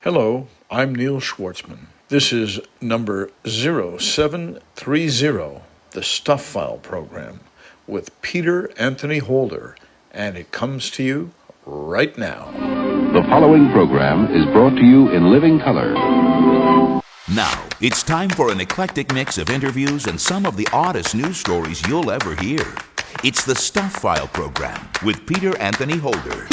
Hello, I'm Neil Schwartzman. This is number 0730, the Stuff File program, with Peter Anthony Holder, and it comes to you right now. The following program is brought to you in living color. Now, it's time for an eclectic mix of interviews and some of the oddest news stories you'll ever hear. It's the Stuff File program with Peter Anthony Holder.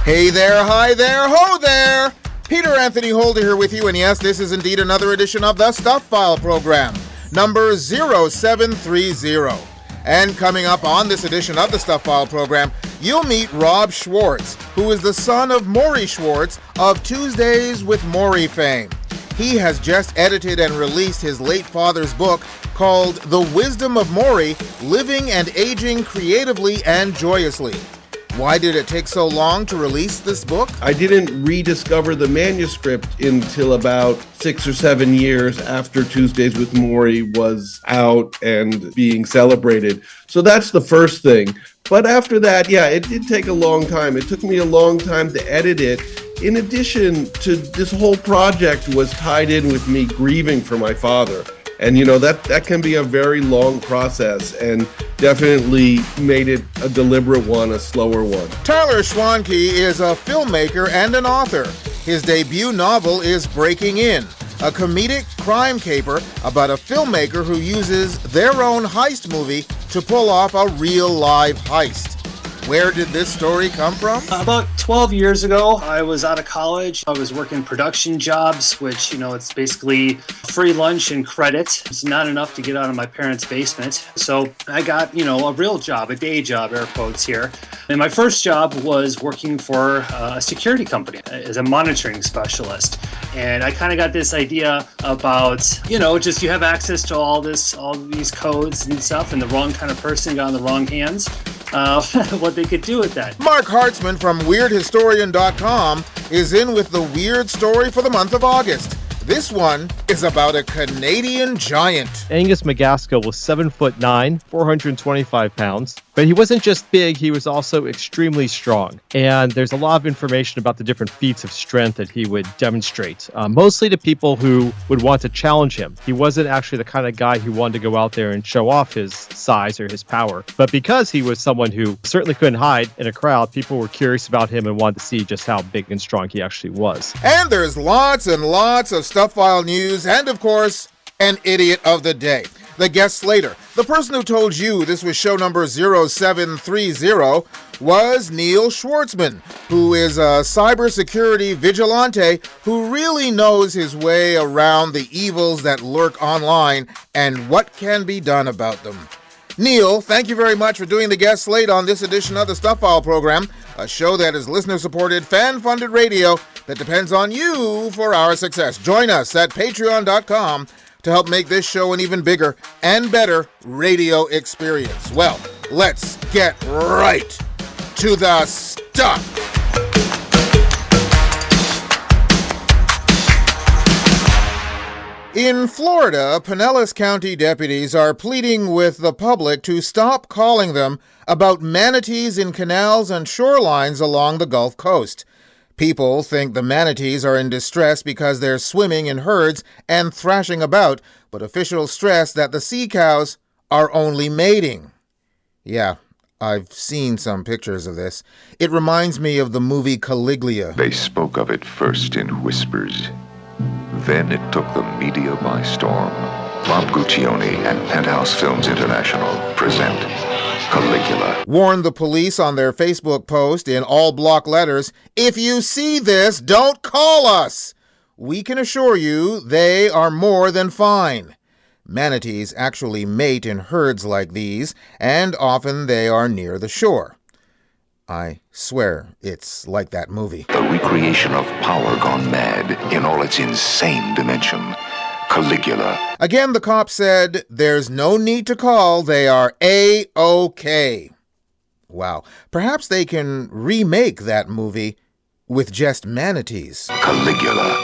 Hey there, hi there, ho there! Peter Anthony Holder here with you, and yes, this is indeed another edition of the Stuff File program, number 0730. And coming up on this edition of the Stuff File program, you'll meet Rob Schwartz, who is the son of Morrie Schwartz of Tuesdays with Morrie fame. He has just edited and released his late father's book called The Wisdom of Morrie, Living and Aging Creatively and Joyously. Why did it take so long to release this book? I didn't rediscover the manuscript until about 6 or 7 years after Tuesdays with Morrie was out and being celebrated. So that's the first thing. But after that, yeah, it did take a long time. It took me a long time to edit it. In addition to this whole project was tied in with me grieving for my father. And, you know, that can be a very long process and definitely made it a deliberate one, a slower one. Tyler Schwanke is a filmmaker and an author. His debut novel is Breaking In, a comedic crime caper about a filmmaker who uses their own heist movie to pull off a real live heist. Where did this story come from? About 12 years ago, I was out of college. I was working production jobs, which, you know, it's basically free lunch and credit. It's not enough to get out of my parents' basement. So I got, you know, a real job, a day job, air quotes here. And my first job was working for a security company as a monitoring specialist. And I kind of got this idea about, you know, just you have access to all these codes and stuff, and the wrong kind of person got in the wrong hands. What they could do with that. Marc Hartzman from WeirdHistorian.com is in with the weird story for the month of August. This one is about a Canadian giant. Angus MacAskill was 7'9", 425 pounds. But he wasn't just big, he was also extremely strong. And there's a lot of information about the different feats of strength that he would demonstrate, mostly to people who would want to challenge him. He wasn't actually the kind of guy who wanted to go out there and show off his size or his power. But because he was someone who certainly couldn't hide in a crowd, people were curious about him and wanted to see just how big and strong he actually was. And there's lots and lots of Stuff File news, and of course, an idiot of the day. The guest slater, the person who told you this was show number 0730, was Neil Schwartzman, who is a cybersecurity vigilante who really knows his way around the evils that lurk online and what can be done about them. Neil, thank you very much for doing the guest slate on this edition of the Stuff File program, a show that is listener-supported, fan-funded radio that depends on you for our success. Join us at patreon.com to help make this show an even bigger and better radio experience. Well, let's get right to the stuff. In Florida, Pinellas County deputies are pleading with the public to stop calling them about manatees in canals and shorelines along the Gulf Coast. People think the manatees are in distress because they're swimming in herds and thrashing about, but officials stress that the sea cows are only mating. Yeah, I've seen some pictures of this. It reminds me of the movie Caligula. They spoke of it first in whispers. Then it took the media by storm. Bob Guccione and Penthouse Films International present Caligula. Warned the police on their Facebook post in all block letters, "If you see this, don't call us." We can assure you they are more than fine. Manatees actually mate in herds like these, and often they are near the shore. I swear it's like that movie. The recreation of power gone mad in all its insane dimension. Caligula. Again, the cop said, there's no need to call, they are A-OK. Wow, perhaps they can remake that movie with just manatees. Caligula.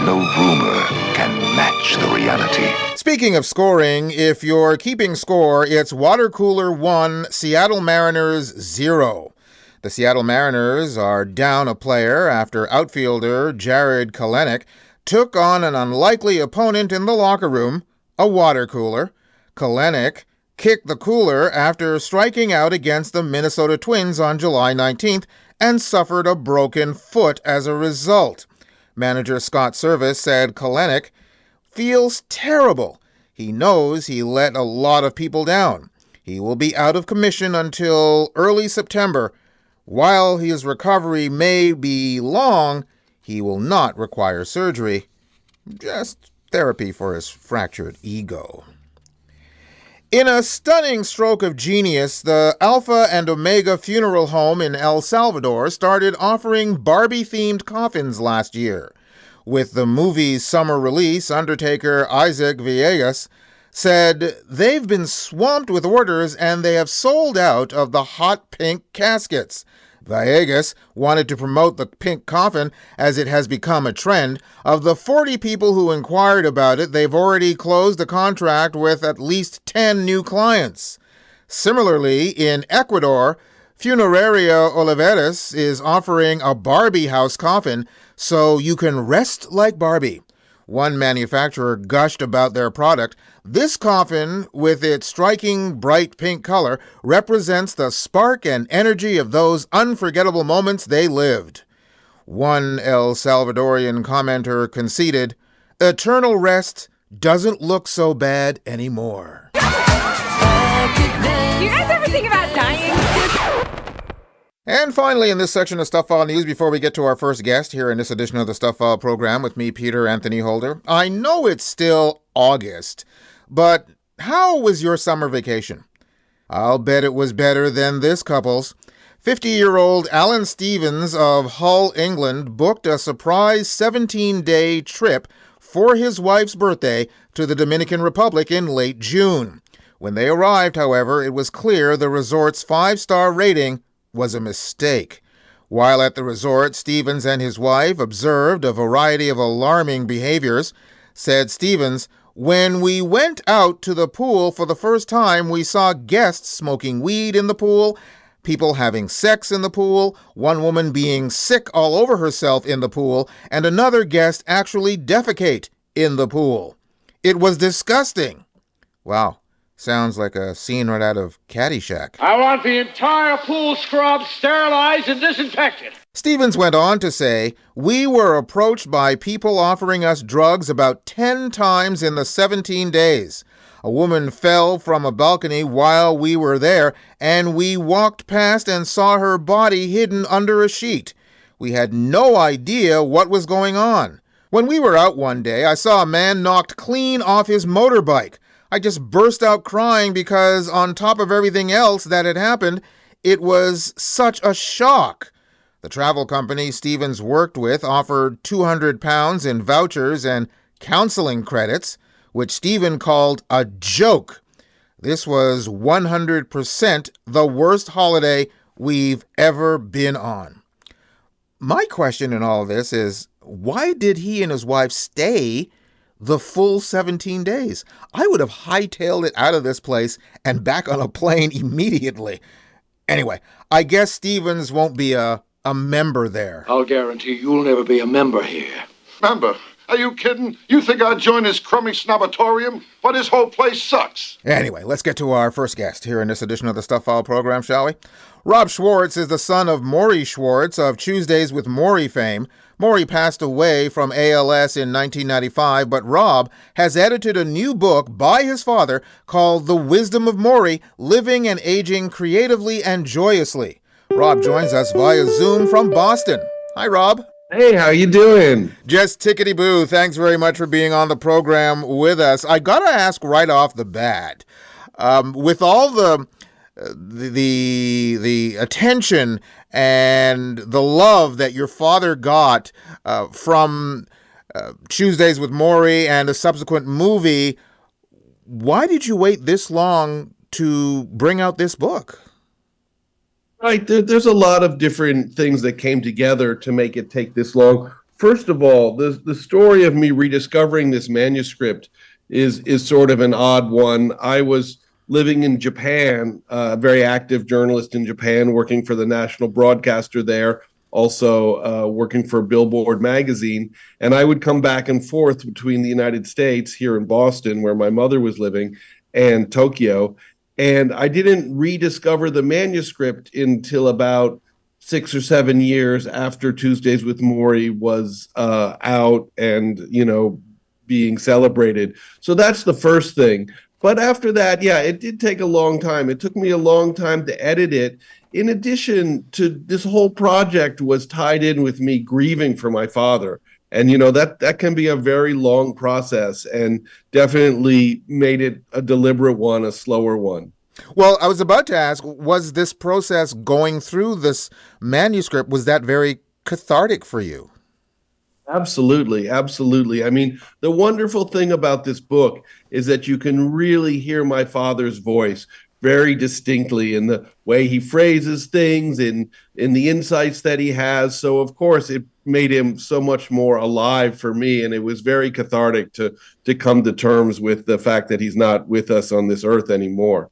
No rumor can match the reality. Speaking of scoring, if you're keeping score, it's Water Cooler 1, Seattle Mariners 0. The Seattle Mariners are down a player after outfielder Jared Kelenic took on an unlikely opponent in the locker room, a water cooler. Kelenic kicked the cooler after striking out against the Minnesota Twins on July 19th and suffered a broken foot as a result. Manager Scott Service said Kelenic feels terrible. He knows he let a lot of people down. He will be out of commission until early September. While his recovery may be long, he will not require surgery, just therapy for his fractured ego. In a stunning stroke of genius, the Alpha and Omega Funeral Home in El Salvador started offering Barbie-themed coffins last year. With the movie's summer release, undertaker Isaac Villegas said they've been swamped with orders and they have sold out of the hot pink caskets. Villegas wanted to promote the pink coffin as it has become a trend. Of the 40 people who inquired about it, they've already closed a contract with at least 10 new clients. Similarly, in Ecuador, Funeraria Oliveras is offering a Barbie house coffin so you can rest like Barbie. One manufacturer gushed about their product. This coffin, with its striking bright pink color, represents the spark and energy of those unforgettable moments they lived. One El Salvadorian commenter conceded, "Eternal rest doesn't look so bad anymore." Do you guys ever think about dying? And finally, in this section of Stuff File News, before we get to our first guest here in this edition of the Stuff File program with me, Peter Anthony Holder, I know it's still August, but how was your summer vacation? I'll bet it was better than this couple's. 50-year-old Alan Stevens of Hull, England, booked a surprise 17-day trip for his wife's birthday to the Dominican Republic in late June. When they arrived, however, it was clear the resort's 5-star rating was a mistake. While at the resort, Stevens and his wife observed a variety of alarming behaviors. Said Stevens, "When we went out to the pool for the first time, we saw guests smoking weed in the pool, people having sex in the pool, one woman being sick all over herself in the pool, and another guest actually defecate in the pool. It was disgusting." Wow. Sounds like a scene right out of Caddyshack. I want the entire pool scrubbed, sterilized, and disinfected. Stevens went on to say, "We were approached by people offering us drugs about 10 times in the 17 days. A woman fell from a balcony while we were there, and we walked past and saw her body hidden under a sheet. We had no idea what was going on. When we were out one day, I saw a man knocked clean off his motorbike. I just burst out crying because on top of everything else that had happened, it was such a shock." The travel company Stevens worked with offered £200 in vouchers and counseling credits, which Stephen called a joke. This was 100% the worst holiday we've ever been on. My question in all of this is, why did he and his wife stay the full 17 days? I would have hightailed it out of this place and back on a plane immediately. Anyway, I guess Stevens won't be a member there. I'll guarantee you'll never be a member here. Member? Are you kidding? You think I'd join this crummy snobatorium? But this whole place sucks. Anyway, let's get to our first guest here in this edition of the Stuff File program, shall we? Rob Schwartz is the son of Morrie Schwartz of Tuesdays with Morrie fame. Morrie passed away from ALS in 1995, but Rob has edited a new book by his father called The Wisdom of Morrie, Living and Aging Creatively and Joyously. Rob joins us via Zoom from Boston. Hi, Rob. Hey, how you doing? Just tickety-boo. Thanks very much for being on the program with us. I got to ask right off the bat, with all the attention and the love that your father got from Tuesdays with Morrie and a subsequent movie, why did you wait this long to bring out this book? Right, there's a lot of different things that came together to make it take this long. First of all, the story of me rediscovering this manuscript is sort of an odd one. I was living in Japan, a very active journalist in Japan, working for the national broadcaster there, also working for Billboard magazine. And I would come back and forth between the United States here in Boston, where my mother was living, and Tokyo. And I didn't rediscover the manuscript until about 6 or 7 years after Tuesdays with Morrie was out and, being celebrated. So that's the first thing. But after that, yeah, it did take a long time. It took me a long time to edit it. In addition to this whole project was tied in with me grieving for my father. And, that can be a very long process and definitely made it a deliberate one, a slower one. Well, I was about to ask, was this process going through this manuscript, was that very cathartic for you? Absolutely, absolutely. I mean, the wonderful thing about this book is that you can really hear my father's voice very distinctly in the way he phrases things, in the insights that he has. So, of course, it made him so much more alive for me, and it was very cathartic to come to terms with the fact that he's not with us on this earth anymore.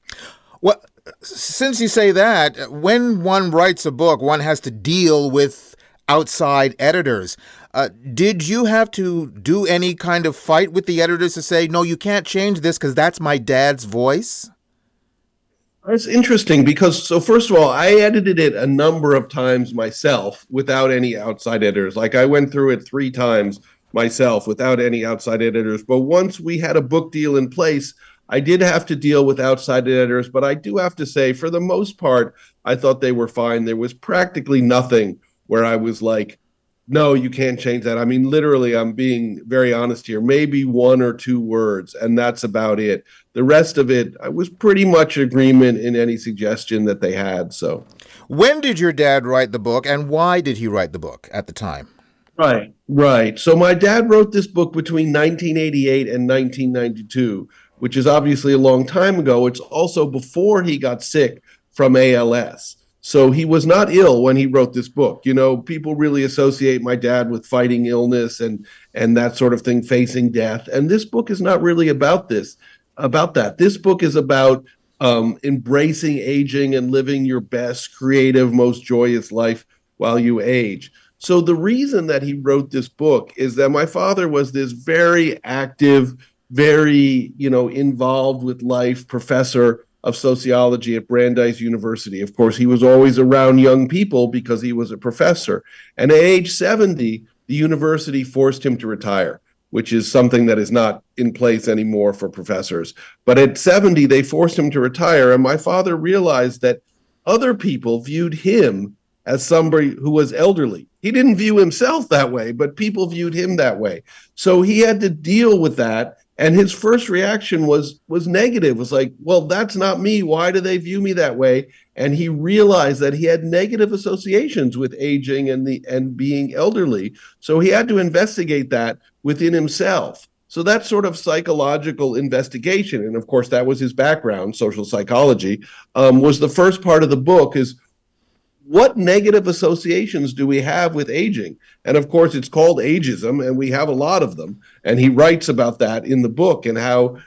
Well, since you say that, when one writes a book, one has to deal with outside editors. Did you have to do any kind of fight with the editors to say, no, you can't change this because that's my dad's voice? It's interesting because, so first of all, I edited it a number of times myself without any outside editors. Like I went through it 3 times myself without any outside editors. But once we had a book deal in place, I did have to deal with outside editors. But I do have to say, for the most part, I thought they were fine. There was practically nothing where I was like, no, you can't change that. I mean, literally, I'm being very honest here. Maybe 1 or 2 words, and that's about it. The rest of it, I was pretty much agreement in any suggestion that they had. So, when did your dad write the book, and why did he write the book at the time? Right. So my dad wrote this book between 1988 and 1992, which is obviously a long time ago. It's also before he got sick from ALS. So he was not ill when he wrote this book. People really associate my dad with fighting illness and that sort of thing, facing death. And this book is not really about that. This book is about embracing aging and living your best, creative, most joyous life while you age. So the reason that he wrote this book is that my father was this very active, very, involved with life professor of sociology at Brandeis University. Of course, he was always around young people because he was a professor. And at age 70, the university forced him to retire, which is something that is not in place anymore for professors. But at 70, they forced him to retire. And my father realized that other people viewed him as somebody who was elderly. He didn't view himself that way, but people viewed him that way. So he had to deal with that. And his first reaction was negative. It was like, well, that's not me. Why do they view me that way? And he realized that he had negative associations with aging and being elderly. So he had to investigate that within himself. So that sort of psychological investigation, and of course that was his background, social psychology, was the first part of the book, is what negative associations do we have with aging? And of course, it's called ageism, and we have a lot of them. And he writes about that in the book and how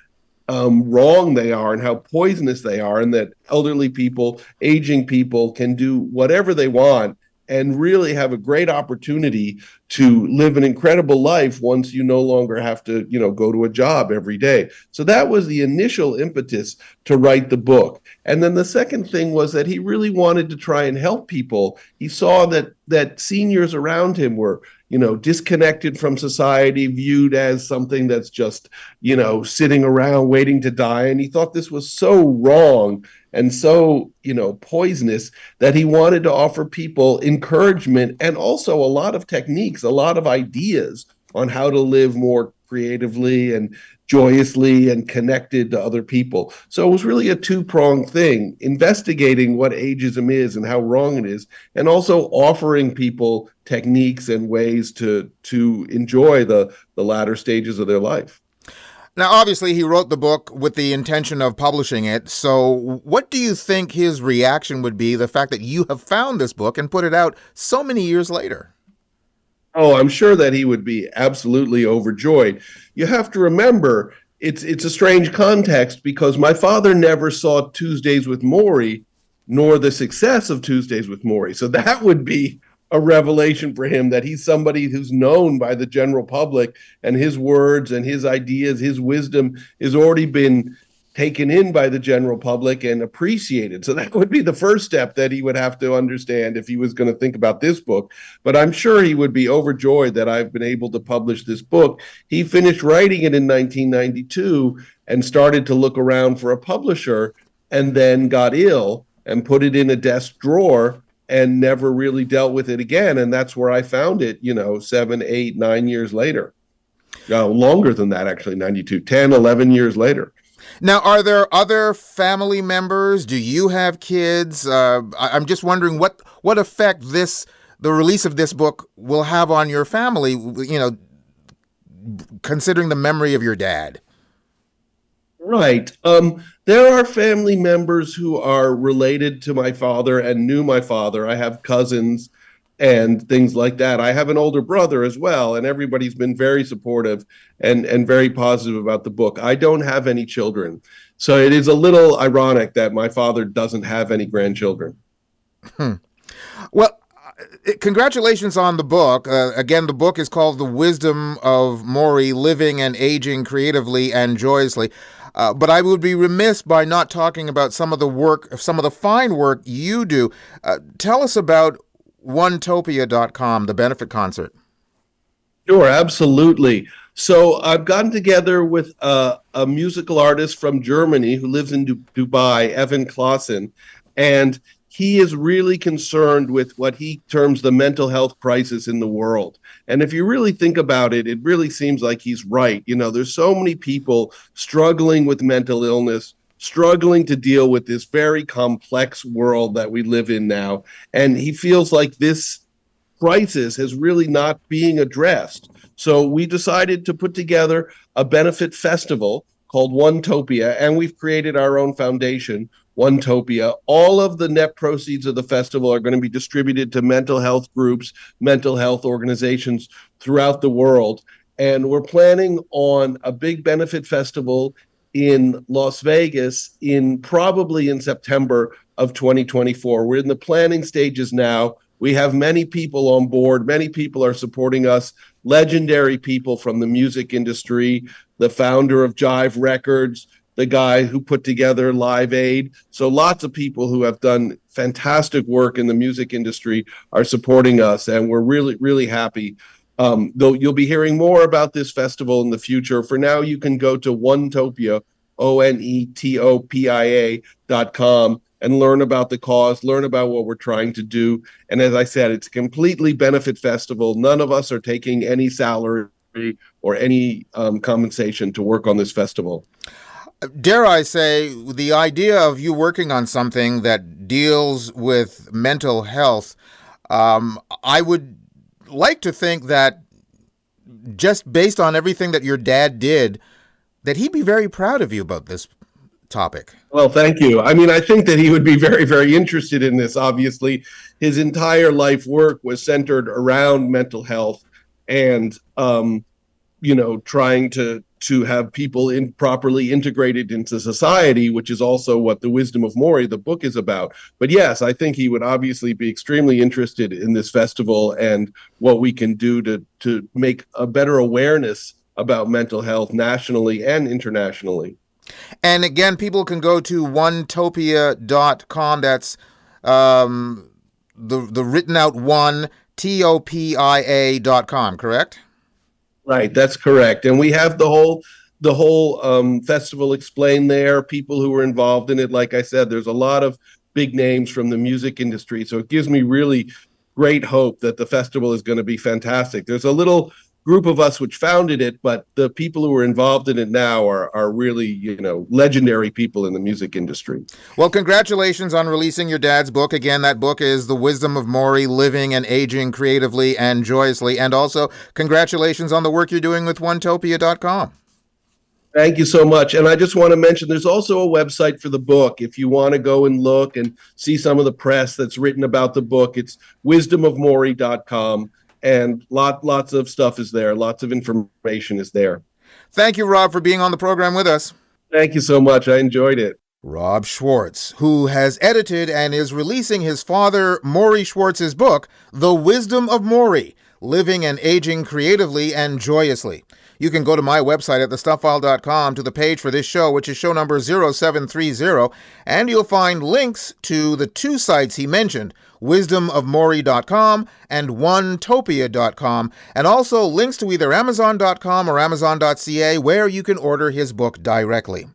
wrong they are and how poisonous they are, and that elderly people, aging people can do whatever they want and really have a great opportunity to live an incredible life once you no longer have to, go to a job every day. So that was the initial impetus to write the book. And then the second thing was that he really wanted to try and help people. He saw that seniors around him were, disconnected from society, viewed as something that's just, sitting around waiting to die. And he thought this was so wrong and so, poisonous that he wanted to offer people encouragement and also a lot of techniques, a lot of ideas on how to live more creatively and joyously and connected to other people. So it was really a 2-pronged thing, investigating what ageism is and how wrong it is, and also offering people techniques and ways to enjoy the latter stages of their life. Now, obviously, he wrote the book with the intention of publishing it. So what do you think his reaction would be, the fact that you have found this book and put it out so many years later? Oh, I'm sure that he would be absolutely overjoyed. You have to remember, it's a strange context because my father never saw Tuesdays with Morrie, nor the success of Tuesdays with Morrie. So that would be a revelation for him, that he's somebody who's known by the general public, and his words and his ideas, his wisdom has already been taken in by the general public and appreciated. So that would be the first step that he would have to understand if he was going to think about this book. But I'm sure he would be overjoyed that I've been able to publish this book. He finished writing it in 1992 and started to look around for a publisher, and then got ill and put it in a desk drawer and never really dealt with it again. And that's where I found it, 7, 8, 9 years later. Longer than that, actually, 92, 10, 11 years later. Now, are there other family members? Do you have kids? I'm just wondering what effect the release of this book will have on your family, considering the memory of your dad. Right. There are family members who are related to my father and knew my father. I have cousins and things like that. I have an older brother as well, and everybody's been very supportive and very positive about the book. I don't have any children, so it is a little ironic that my father doesn't have any grandchildren. Well, congratulations on the book. Again, the book is called The Wisdom of Morrie, Living and Aging Creatively and Joyously. But I would be remiss by not talking about some of the fine work you do. Tell us about Onetopia.com, the benefit concert. Sure, absolutely. So I've gotten together with a musical artist from Germany who lives in Dubai, Evan Clausen, and he is really concerned with what he terms the mental health crisis in the world. And if you really think about it, it really seems like he's right. There's so many people struggling with mental illness, struggling to deal with this very complex world that we live in now. And he feels like this crisis is really not being addressed. So we decided to put together a benefit festival called Onetopia, and we've created our own foundation, Onetopia. All of the net proceeds of the festival are going to be distributed to mental health groups, mental health organizations throughout the world. And we're planning on a big benefit festival in Las Vegas probably in September of 2024. We're in the planning stages now. We have many people on board. Many people are supporting us, legendary people from the music industry, the founder of Jive Records, the guy who put together Live Aid. So lots of people who have done fantastic work in the music industry are supporting us, and we're really, really happy. Though you'll be hearing more about this festival in the future. For now, you can go to Onetopia, Onetopia.com, and learn about the cause, learn about what we're trying to do. And as I said, it's a completely benefit festival. None of us are taking any salary or any compensation to work on this festival. Dare I say, the idea of you working on something that deals with mental health, I would like to think that just based on everything that your dad did, that he'd be very proud of you about this topic. Well, thank you. I mean, I think that he would be very, very interested in this. Obviously, his entire life work was centered around mental health and, trying to have people properly integrated into society, which is also what The Wisdom of Morrie, the book, is about. But yes, I think he would obviously be extremely interested in this festival and what we can do to make a better awareness about mental health nationally and internationally. And again, people can go to Onetopia.com. That's the written out one, Topia.com, correct? Right, that's correct. And we have the whole festival explained there, people who were involved in it. Like I said, there's a lot of big names from the music industry. So it gives me really great hope that the festival is going to be fantastic. There's a little group of us which founded it, but the people who are involved in it now are really, legendary people in the music industry. Well, congratulations on releasing your dad's book. Again, that book is The Wisdom of Morrie, Living and Aging Creatively and Joyously. And also, congratulations on the work you're doing with Onetopia.com. Thank you so much. And I just want to mention there's also a website for the book. If you want to go and look and see some of the press that's written about the book, it's wisdomofmorrie.com. And lots of stuff is there. Lots of information is there. Thank you, Rob, for being on the program with us. Thank you so much. I enjoyed it. Rob Schwartz, who has edited and is releasing his father, Morrie Schwartz's book, The Wisdom of Morrie, Living and Aging Creatively and Joyously. You can go to my website at thestuffile.com to the page for this show, which is show number 0730, and you'll find links to the two sites he mentioned, wisdomofmorrie.com and onetopia.com, and also links to either amazon.com or amazon.ca, where you can order his book directly.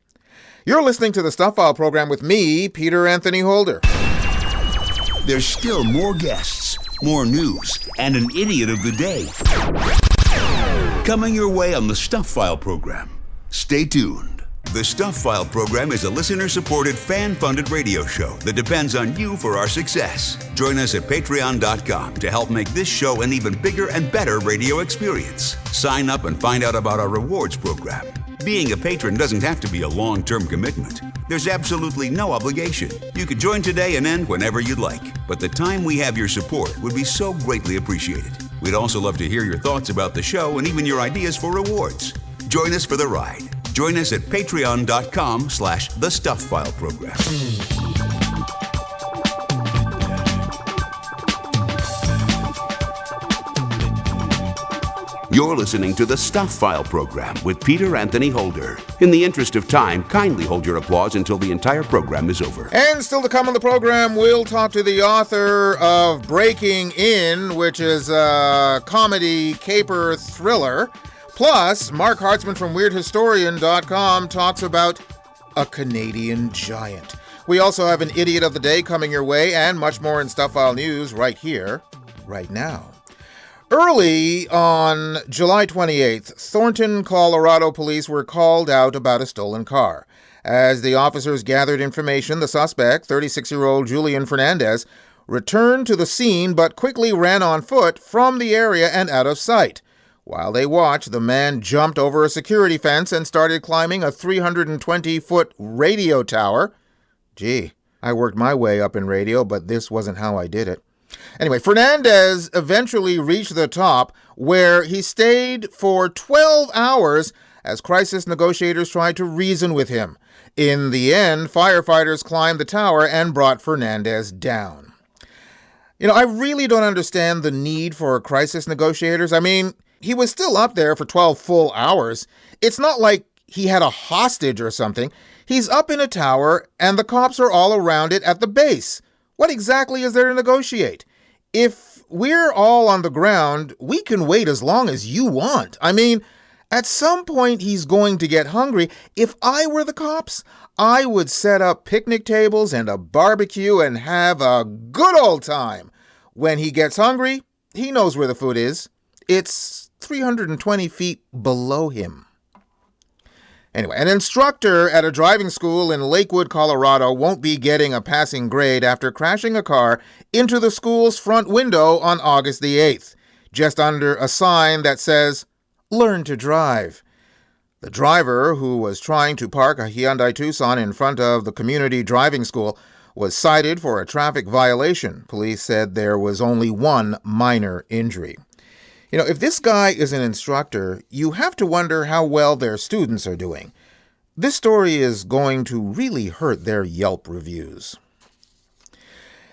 You're listening to the Stuff File program with me, Peter Anthony Holder. There's still more guests, more news, and an idiot of the day coming your way on the Stuff File program. Stay tuned. The Stuff File program is a listener-supported, fan-funded radio show that depends on you for our success. Join us at patreon.com to help make this show an even bigger and better radio experience. Sign up and find out about our rewards program. Being a patron doesn't have to be a long-term commitment. There's absolutely no obligation. You could join today and end whenever you'd like, but the time we have your support would be so greatly appreciated. We'd also love to hear your thoughts about the show and even your ideas for rewards. Join us for the ride. Join us at patreon.com/thestuffileprogram. You're listening to the Stuff File program with Peter Anthony Holder. In the interest of time, kindly hold your applause until the entire program is over. And still to come on the program, we'll talk to the author of Breaking In, which is a comedy caper thriller. Plus, Marc Hartzman from WeirdHistorian.com talks about a Canadian giant. We also have an Idiot of the Day coming your way, and much more in Stuff File News right here, right now. Early on July 28th, Thornton, Colorado police were called out about a stolen car. As the officers gathered information, the suspect, 36-year-old Julian Fernandez, returned to the scene but quickly ran on foot from the area and out of sight. While they watched, the man jumped over a security fence and started climbing a 320-foot radio tower. Gee, I worked my way up in radio, but this wasn't how I did it. Anyway, Fernandez eventually reached the top, where he stayed for 12 hours as crisis negotiators tried to reason with him. In the end, firefighters climbed the tower and brought Fernandez down. I really don't understand the need for crisis negotiators. I mean, he was still up there for 12 full hours. It's not like he had a hostage or something. He's up in a tower, and the cops are all around it at the base. What exactly is there to negotiate? If we're all on the ground, we can wait as long as you want. I mean, at some point he's going to get hungry. If I were the cops, I would set up picnic tables and a barbecue and have a good old time. When he gets hungry, he knows where the food is. It's 320 feet below him. Anyway, an instructor at a driving school in Lakewood, Colorado won't be getting a passing grade after crashing a car into the school's front window on August the 8th, just under a sign that says, "Learn to drive." The driver, who was trying to park a Hyundai Tucson in front of the community driving school, was cited for a traffic violation. Police said there was only one minor injury. If this guy is an instructor, you have to wonder how well their students are doing. This story is going to really hurt their Yelp reviews.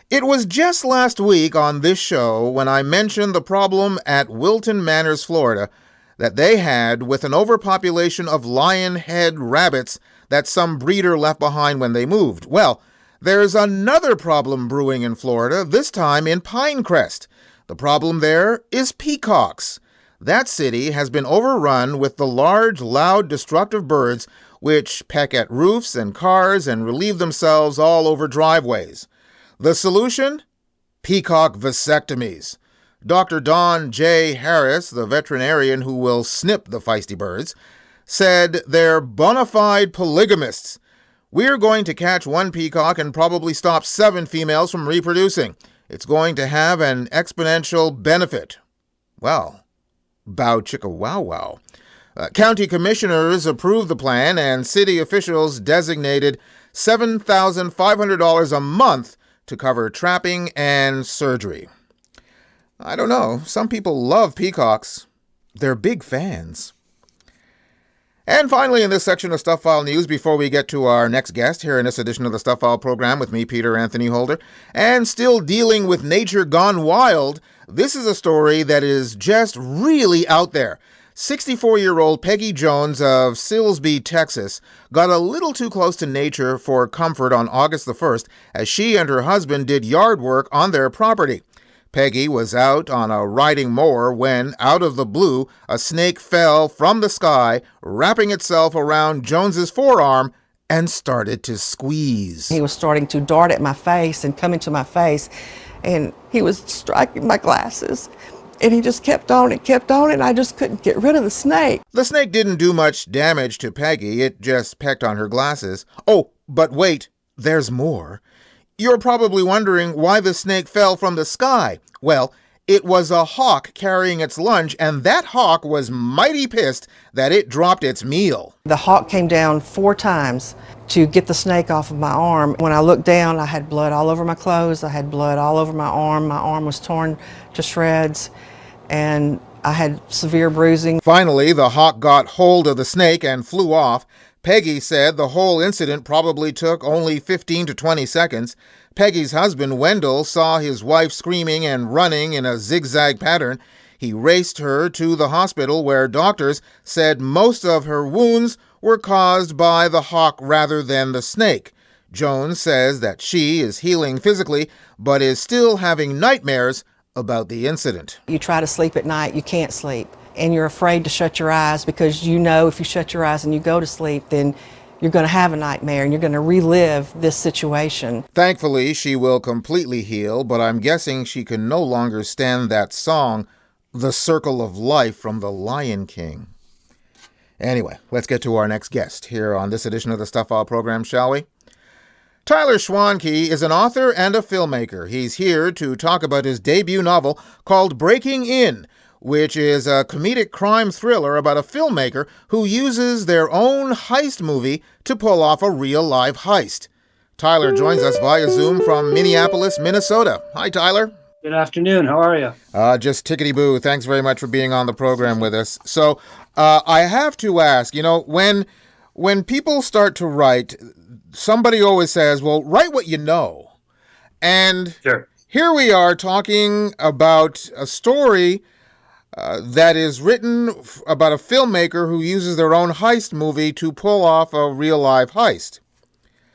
It was just last week on this show when I mentioned the problem at Wilton Manors, Florida, that they had with an overpopulation of lion-head rabbits that some breeder left behind when they moved. Well, there's another problem brewing in Florida, this time in Pinecrest. The problem there is peacocks. That city has been overrun with the large, loud, destructive birds which peck at roofs and cars and relieve themselves all over driveways. The solution? Peacock vasectomies. Dr. Don J. Harris, the veterinarian who will snip the feisty birds, said they're bona fide polygamists. We're going to catch one peacock and probably stop 7 females from reproducing. It's going to have an exponential benefit. Well, bow chicka wow wow. County commissioners approved the plan, and city officials designated $7,500 a month to cover trapping and surgery. I don't know. Some people love peacocks. They're big fans. And finally, in this section of Stuff File News, before we get to our next guest here in this edition of the Stuff File program with me, Peter Anthony Holder, and still dealing with nature gone wild, this is a story that is just really out there. 64-year-old Peggy Jones of Silsbee, Texas, got a little too close to nature for comfort on August the 1st as she and her husband did yard work on their property. Peggy was out on a riding mower when, out of the blue, a snake fell from the sky, wrapping itself around Jones's forearm and started to squeeze. He was starting to dart at my face and come into my face, and he was striking my glasses. And he just kept on and I just couldn't get rid of the snake. The snake didn't do much damage to Peggy. It just pecked on her glasses. Oh, but wait, there's more. You're probably wondering why the snake fell from the sky. Well, it was a hawk carrying its lunch, and that hawk was mighty pissed that it dropped its meal. The hawk came down 4 times to get the snake off of my arm. When I looked down, I had blood all over my clothes. I had blood all over my arm. My arm was torn to shreds, and I had severe bruising. Finally, the hawk got hold of the snake and flew off. Peggy said the whole incident probably took only 15 to 20 seconds. Peggy's husband, Wendell, saw his wife screaming and running in a zigzag pattern. He raced her to the hospital where doctors said most of her wounds were caused by the hawk rather than the snake. Jones says that she is healing physically, but is still having nightmares about the incident. You try to sleep at night, you can't sleep. And you're afraid to shut your eyes because you know if you shut your eyes and you go to sleep, then you're going to have a nightmare and you're going to relive this situation. Thankfully, she will completely heal, but I'm guessing she can no longer stand that song, The Circle of Life from The Lion King. Anyway, let's get to our next guest here on this edition of the Stuff File program, shall we? Tyler Schwanke is an author and a filmmaker. He's here to talk about his debut novel called Breaking In, which is a comedic crime thriller about a filmmaker who uses their own heist movie to pull off a real-life heist. Tyler joins us via Zoom from Minneapolis, Minnesota. Hi, Tyler. Good afternoon. How are you? Just tickety-boo. Thanks very much for being on the program with us. So I have to ask, when people start to write, somebody always says, well, write what you know. And Sure. Here we are talking about a story that is written about a filmmaker who uses their own heist movie to pull off a real-life heist.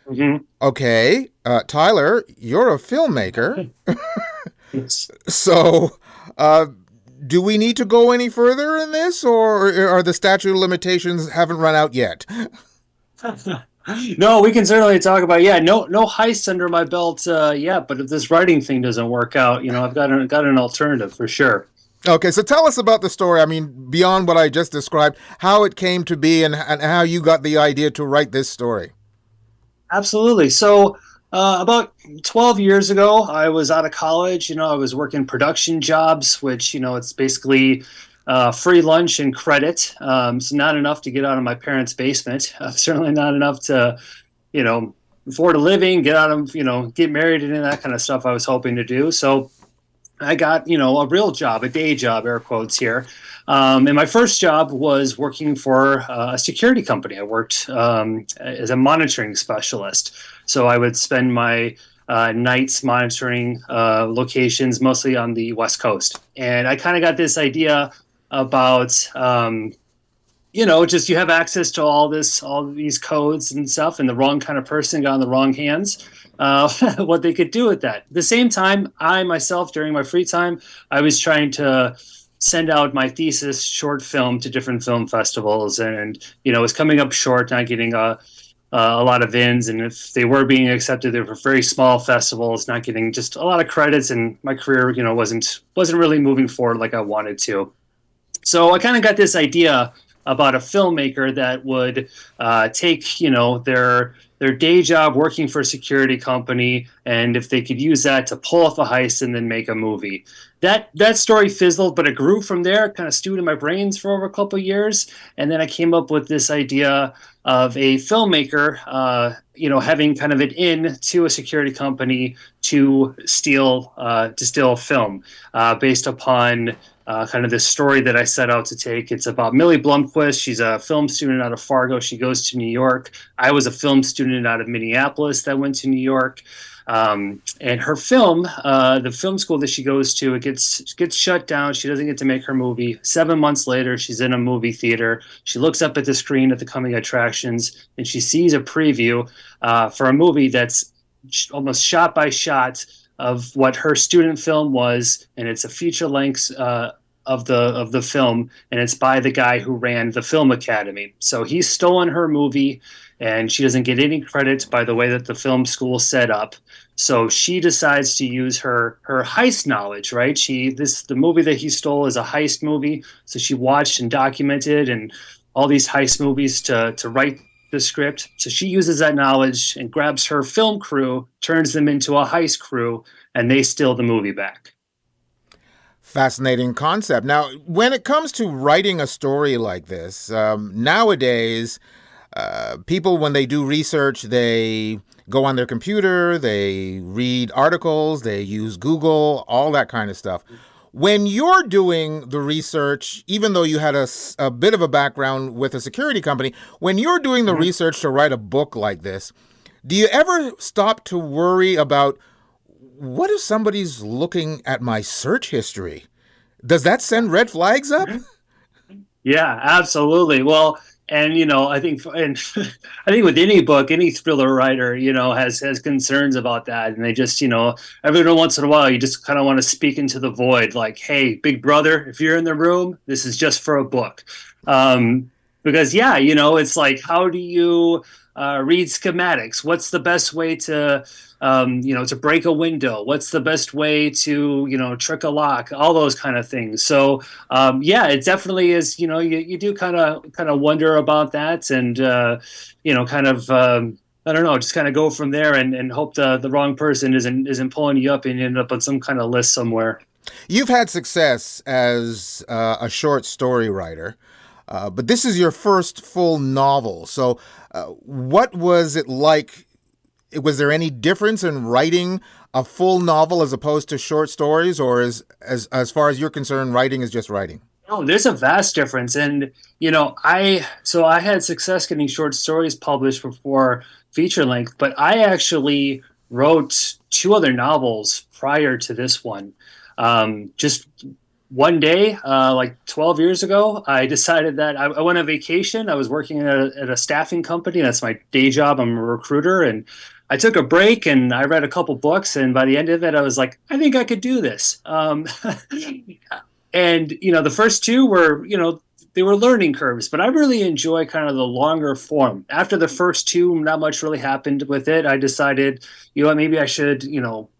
Mm-hmm. Okay, Tyler, you're a filmmaker. Yes. So, do we need to go any further in this, or are the statute of limitations haven't run out yet? No, we can certainly talk about, no heists under my belt yet, but if this writing thing doesn't work out, I've got an alternative for sure. Okay, so tell us about the story. I mean, beyond what I just described, how it came to be and how you got the idea to write this story. Absolutely. So about 12 years ago, I was out of college. I was working production jobs, which, it's basically free lunch and credit. So not enough to get out of my parents' basement. Certainly not enough to, afford a living, get out of, get married and that kind of stuff I was hoping to do. So I got, a real job, a day job, air quotes here. And my first job was working for a security company. I worked as a monitoring specialist. So I would spend my nights monitoring locations, mostly on the West Coast. And I kind of got this idea about, just you have access to all these codes and stuff, and the wrong kind of person got in the wrong hands. What they could do with that. At the same time, I myself, during my free time, I was trying to send out my thesis short film to different film festivals, and was coming up short, not getting a lot of ins, and if they were being accepted, they were very small festivals, not getting just a lot of credits, and my career, wasn't really moving forward like I wanted to. So I kind of got this idea about a filmmaker that would take, their day job working for a security company, and if they could use that to pull off a heist and then make a movie. That story fizzled, but it grew from there. It kind of stewed in my brains for over a couple of years, and then I came up with this idea of a filmmaker, having kind of an in to a security company to steal film based upon kind of this story that I set out to take. It's about Millie Blomquist. She's a film student out of Fargo. She goes to New York. I was a film student out of Minneapolis that went to New York. And her film, the film school that she goes to, it gets shut down. She doesn't get to make her movie. 7 months later, she's in a movie theater. She looks up at the screen at the coming attractions, and she sees a preview for a movie that's almost shot by shot of what her student film was, and it's a feature length of the film, and it's by the guy who ran the Film Academy. So he's stolen her movie, and she doesn't get any credit by the way that the film school set up. So she decides to use her heist knowledge, right? The movie that he stole is a heist movie, so she watched and documented and all these heist movies to write the script. So she uses that knowledge and grabs her film crew, turns them into a heist crew, and they steal the movie back. Fascinating concept. Now, when it comes to writing a story like this, nowadays, people, when they do research, they go on their computer, they read articles, they use Google, all that kind of stuff. When you're doing the research, even though you had a bit of a background with a security company, when you're doing the research to write a book like this, do you ever stop to worry about, what if somebody's looking at my search history? Does that send red flags up? Yeah, absolutely. Well, and I think with any book, any thriller writer, has concerns about that, and they just, every once in a while, you just kind of want to speak into the void, like, "Hey, big brother, if you're in the room, this is just for a book," because it's like, how do you read schematics? What's the best way to to break a window? What's the best way to, trick a lock? All those kind of things. So, it definitely is, you do kind of wonder about that, and, I don't know, just kind of go from there and hope the wrong person isn't pulling you up and you end up on some kind of list somewhere. You've had success as a short story writer, but this is your first full novel. So what was it like? Was there any difference in writing a full novel as opposed to short stories, or as far as you're concerned, writing is just writing? Oh, there's a vast difference. And, I had success getting short stories published before feature length, but I actually wrote 2 other novels prior to this one. Just one day, like 12 years ago, I decided that I went on vacation. I was working at a staffing company. That's my day job. I'm a recruiter. And I took a break and I read a couple books. And by the end of it, I was like, I think I could do this. And, the first 2 were, they were learning curves, but I really enjoy kind of the longer form. After the first 2, not much really happened with it. I decided, maybe I should,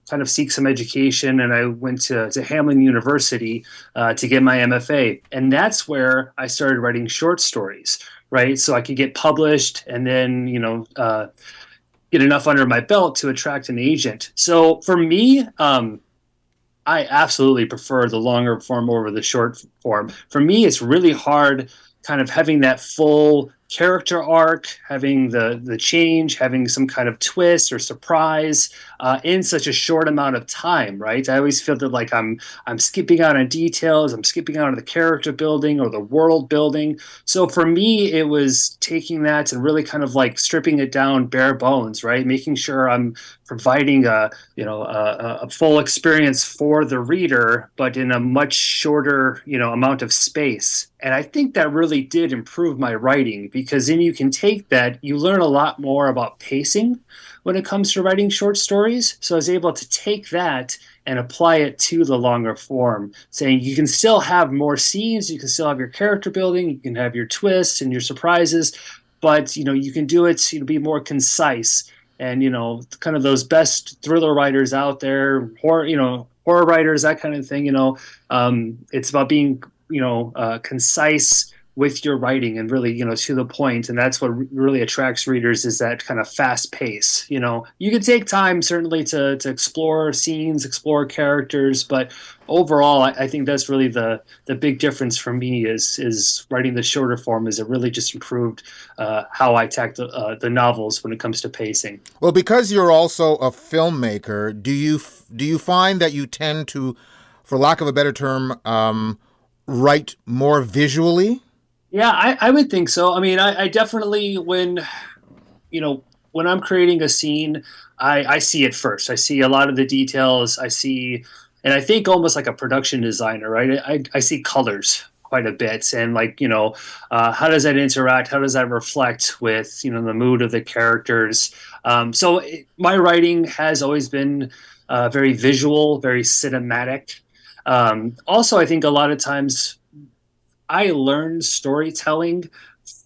kind of seek some education, and I went to Hamline University to get my MFA. And that's where I started writing short stories, right? So I could get published and then, get enough under my belt to attract an agent. So for me, I absolutely prefer the longer form over the short form. For me, it's really hard kind of having that full character arc, having the change, having some kind of twist or surprise in such a short amount of time, right? I always feel that like I'm skipping out on details, I'm skipping out on the character building or the world building. So for me, it was taking that and really kind of like stripping it down bare bones, right? Making sure I'm providing a full experience for the reader, but in a much shorter, amount of space. And I think that really did improve my writing, because then you can take that, you learn a lot more about pacing when it comes to writing short stories. So I was able to take that and apply it to the longer form, saying you can still have more scenes, you can still have your character building, you can have your twists and your surprises, but you can do it to be more concise. And kind of those best thriller writers out there, horror writers, that kind of thing. It's about being concise with your writing and really, to the point. And that's what really attracts readers, is that kind of fast pace. You can take time certainly to explore scenes, explore characters, but overall, I think that's really the big difference for me is writing the shorter form. Is it really just improved how I tackle the novels when it comes to pacing. Well, because you're also a filmmaker, do you find that you tend to, for lack of a better term, write more visually? Yeah, I would think so. I mean, I definitely, when I'm creating a scene, I see it first. I see a lot of the details. And I think almost like a production designer, right? I see colors quite a bit, and how does that interact? How does that reflect with the mood of the characters? My writing has always been very visual, very cinematic. Also, I think a lot of times I learned storytelling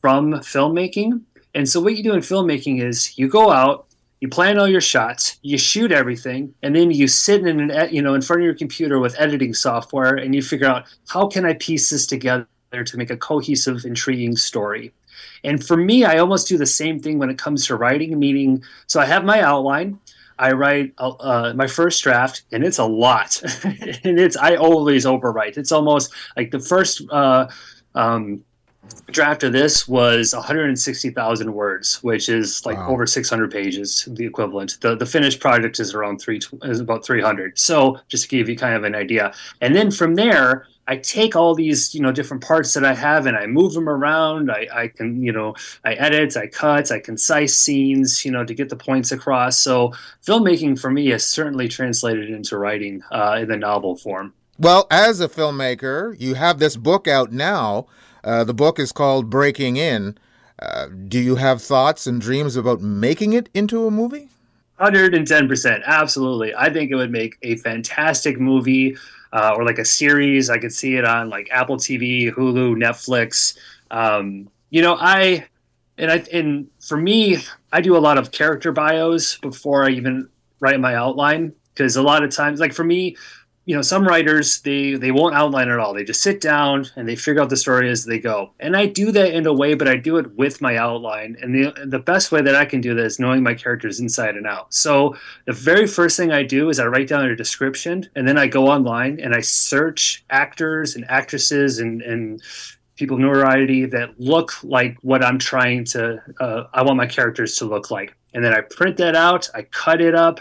from filmmaking. And so what you do in filmmaking is you go out, you plan all your shots, you shoot everything, and then you sit in front of your computer with editing software, and you figure out, how can I piece this together to make a cohesive, intriguing story? And for me, I almost do the same thing when it comes to writing, meaning, so I have my outline, I write my first draft, and it's a lot. And I always overwrite. It's almost like the first draft of this was 160,000 words, which is like over 600 pages, the equivalent. The finished project is about 300. So just to give you kind of an idea. And then from there, I take all these, different parts that I have, and I move them around. I can, I edit, I cut, I concise scenes, to get the points across. So filmmaking for me has certainly translated into writing in the novel form. Well, as a filmmaker, you have this book out now. The book is called Breaking In. Do you have thoughts and dreams about making it into a movie? 110%. Absolutely. I think it would make a fantastic movie. Or like a series. I could see it on like Apple TV, Hulu, Netflix. For me, I do a lot of character bios before I even write my outline, because a lot of times, like for me, some writers, they won't outline at all. They just sit down and they figure out the story as they go. And I do that in a way, but I do it with my outline. And the best way that I can do that is knowing my characters inside and out. So the very first thing I do is I write down a description, and then I go online and I search actors and actresses and people of notoriety that look like what I'm trying to, I want my characters to look like. And then I print that out, I cut it up,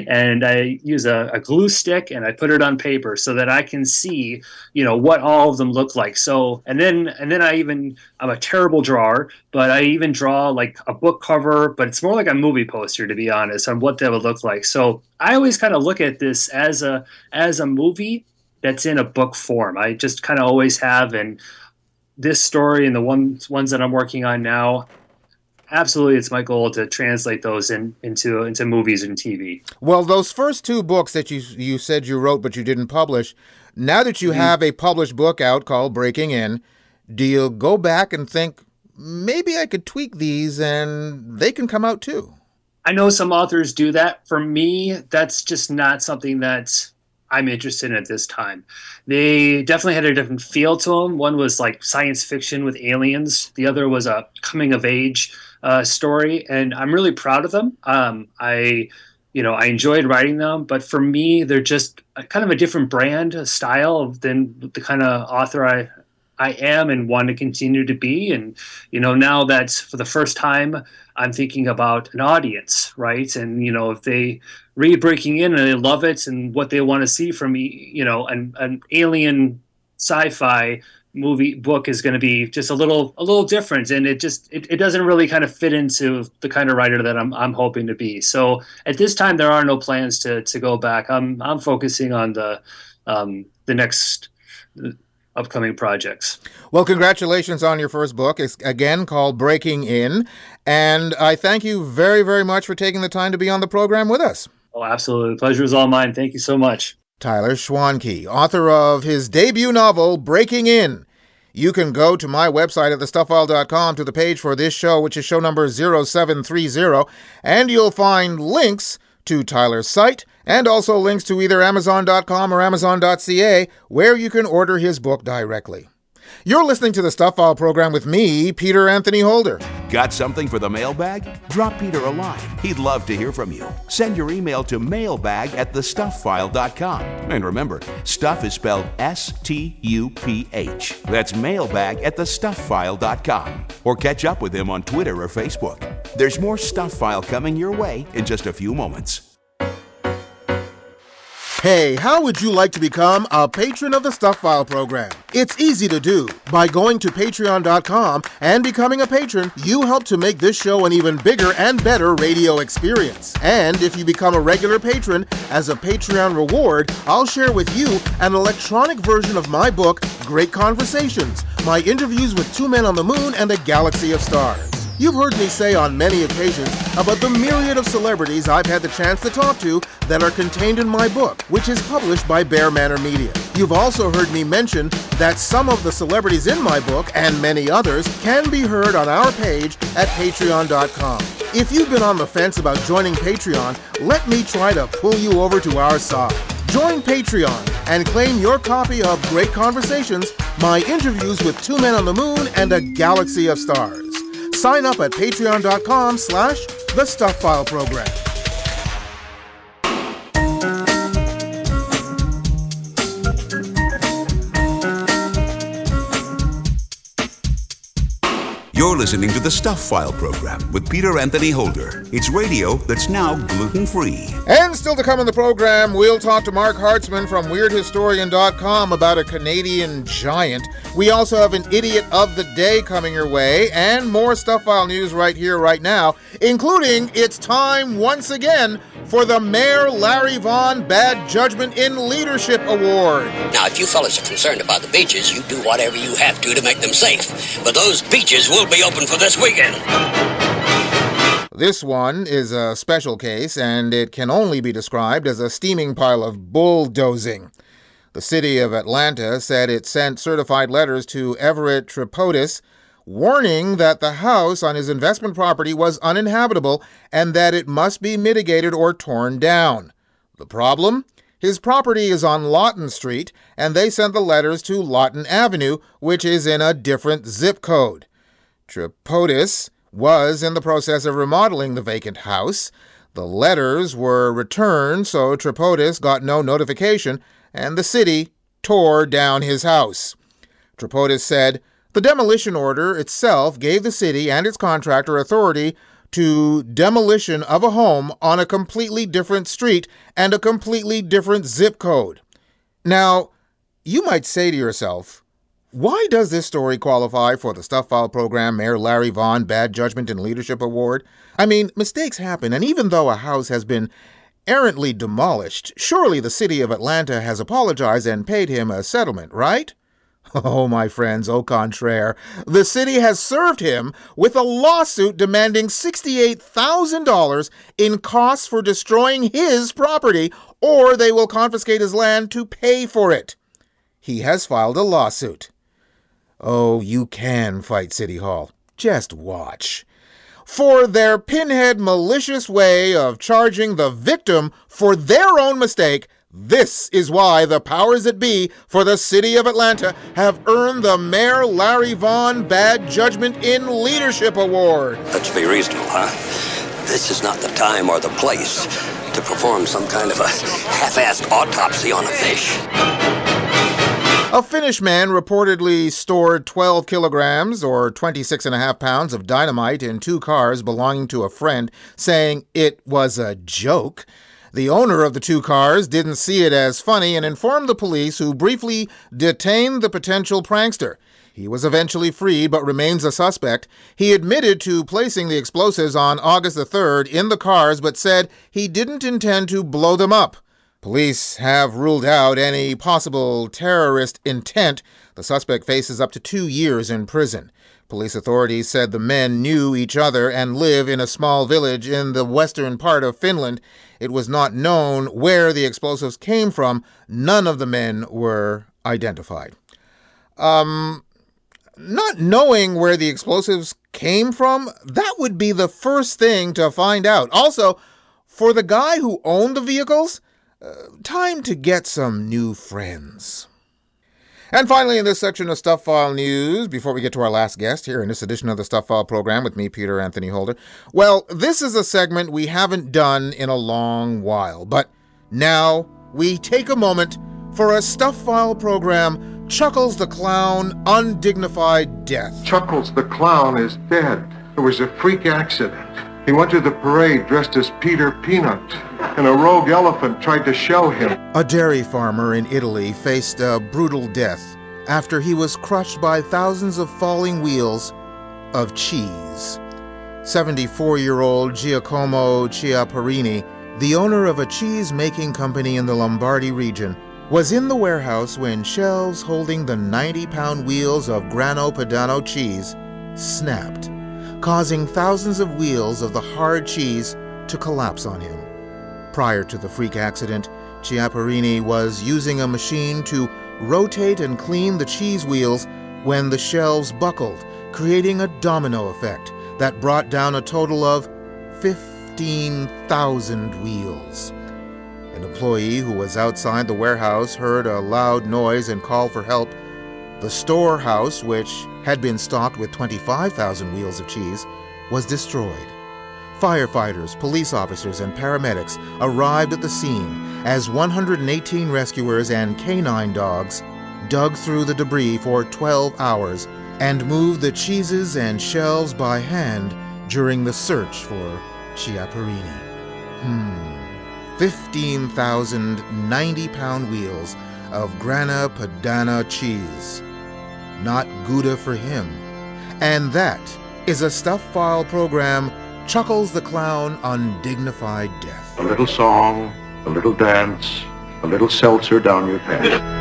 and I use a glue stick, and I put it on paper so that I can see, what all of them look like. So, and then I'm a terrible drawer, but I even draw like a book cover, but it's more like a movie poster, to be honest, on what that would look like. So I always kind of look at this as a movie that's in a book form. I just kind of always have, and this story and the ones that I'm working on now, absolutely, it's my goal to translate those into movies and TV. Well, those first two books that you said you wrote but you didn't publish, now that you have a published book out called Breaking In, do you go back and think, maybe I could tweak these and they can come out too? I know some authors do that. For me, that's just not something that I'm interested in at this time. They definitely had a different feel to them. One was like science fiction with aliens. The other was a coming of age story, and I'm really proud of them. I enjoyed writing them, but for me, they're just kind of a different brand, a style than the kind of author I am and want to continue to be. And, now that's for the first time, I'm thinking about an audience, right? And, if they read Breaking In and they love it and what they want to see from me, an alien sci-fi movie book is going to be just a little different, and it doesn't really kind of fit into the kind of writer that I'm hoping to be. So at this time, there are no plans to go back. I'm focusing on the next upcoming projects. Well, congratulations on your first book. It's again called Breaking In, and I thank you very, very much for taking the time to be on the program with us. Oh, absolutely. The pleasure is all mine. Thank you so much. Tyler Schwanke, author of his debut novel, Breaking In. You can go to my website at thestuffwile.com to the page for this show, which is show number 0730, and you'll find links to Tyler's site and also links to either Amazon.com or Amazon.ca, where you can order his book directly. You're listening to the Stuff File program with me, Peter Anthony Holder. Got something for the mailbag? Drop Peter a line. He'd love to hear from you. Send your email to mailbag@thestuffile.com. And remember, stuff is spelled S-T-U-P-H. That's mailbag@thestuffile.com. Or catch up with him on Twitter or Facebook. There's more Stuff File coming your way in just a few moments. Hey, how would you like to become a patron of the Stuff File program? It's easy to do. By going to patreon.com and becoming a patron, you help to make this show an even bigger and better radio experience. And if you become a regular patron, as a Patreon reward, I'll share with you an electronic version of my book, Great Conversations, my interviews with two men on the moon and a galaxy of stars. You've heard me say on many occasions about the myriad of celebrities I've had the chance to talk to that are contained in my book, which is published by Bear Manor Media. You've also heard me mention that some of the celebrities in my book, and many others, can be heard on our page at patreon.com. If you've been on the fence about joining Patreon, let me try to pull you over to our side. Join Patreon and claim your copy of Great Conversations, my interviews with two men on the moon and a galaxy of stars. Sign up at patreon.com/The Stuff File program. You're listening to the Stuff File program with Peter Anthony Holder. It's radio that's now gluten-free. And still to come on the program, we'll talk to Marc Hartzman from WeirdHistorian.com about a Canadian giant. We also have an Idiot of the Day coming your way, and more Stuff File news right here, right now, including it's time once again for the Mayor Larry Vaughn Bad Judgment in Leadership Award. Now, if you fellas are concerned about the beaches, you do whatever you have to make them safe. But those beaches will be open for this weekend. This one is a special case, and it can only be described as a steaming pile of bulldozing. The city of Atlanta said it sent certified letters to Everett Tripodis, warning that the house on his investment property was uninhabitable and that it must be mitigated or torn down. The problem? His property is on Lawton Street, and they sent the letters to Lawton Avenue, which is in a different zip code. Tripodis was in the process of remodeling the vacant house. The letters were returned, so Tripodis got no notification, and the city tore down his house. Tripodis said, the demolition order itself gave the city and its contractor authority to demolition of a home on a completely different street and a completely different zip code. Now, you might say to yourself, why does this story qualify for the Stuff File program Mayor Larry Vaughn Bad Judgment in Leadership Award? I mean, mistakes happen, and even though a house has been errantly demolished, surely the city of Atlanta has apologized and paid him a settlement, right? Oh, my friends, au contraire. The city has served him with a lawsuit demanding $68,000 in costs for destroying his property, or they will confiscate his land to pay for it. He has filed a lawsuit. Oh, you can fight City Hall. Just watch. For their pinhead malicious way of charging the victim for their own mistake, this is why the powers that be for the city of Atlanta have earned the Mayor Larry Vaughn Bad Judgment in Leadership Award. Let's be reasonable, huh? This is not the time or the place to perform some kind of a half-assed autopsy on a fish. A Finnish man reportedly stored 12 kilograms or 26.5 pounds of dynamite in two cars belonging to a friend, saying it was a joke. The owner of the two cars didn't see it as funny and informed the police, who briefly detained the potential prankster. He was eventually freed but remains a suspect. He admitted to placing the explosives on August the 3rd in the cars but said he didn't intend to blow them up. Police have ruled out any possible terrorist intent. The suspect faces up to 2 years in prison. Police authorities said the men knew each other and live in a small village in the western part of Finland. It was not known where the explosives came from. None of the men were identified. Not knowing where the explosives came from, that would be the first thing to find out. Also, for the guy who owned the vehicles, time to get some new friends. And finally, in this section of Stuff File News, before we get to our last guest here in this edition of the Stuff File program with me, Peter Anthony Holder, well, this is a segment we haven't done in a long while, but now we take a moment for a Stuff File program, Chuckles the Clown, Undignified Death. Chuckles the Clown is dead. It was a freak accident. He went to the parade dressed as Peter Peanut, and a rogue elephant tried to shell him. A dairy farmer in Italy faced a brutal death after he was crushed by thousands of falling wheels of cheese. 74-year-old Giacomo Chiapparini, the owner of a cheese-making company in the Lombardy region, was in the warehouse when shelves holding the 90-pound wheels of Grano Padano cheese snapped, causing thousands of wheels of the hard cheese to collapse on him. Prior to the freak accident, Chiapparini was using a machine to rotate and clean the cheese wheels when the shelves buckled, creating a domino effect that brought down a total of 15,000 wheels. An employee who was outside the warehouse heard a loud noise and called for help. The storehouse, which had been stocked with 25,000 wheels of cheese, was destroyed. Firefighters, police officers, and paramedics arrived at the scene as 118 rescuers and canine dogs dug through the debris for 12 hours and moved the cheeses and shelves by hand during the search for Chiapparini. 15,000 90-pound wheels of Grana Padana cheese. Not Gouda for him. And that is a Stuff File program, Chuckles the Clown, Undignified Death. A little song, a little dance, a little seltzer down your pants.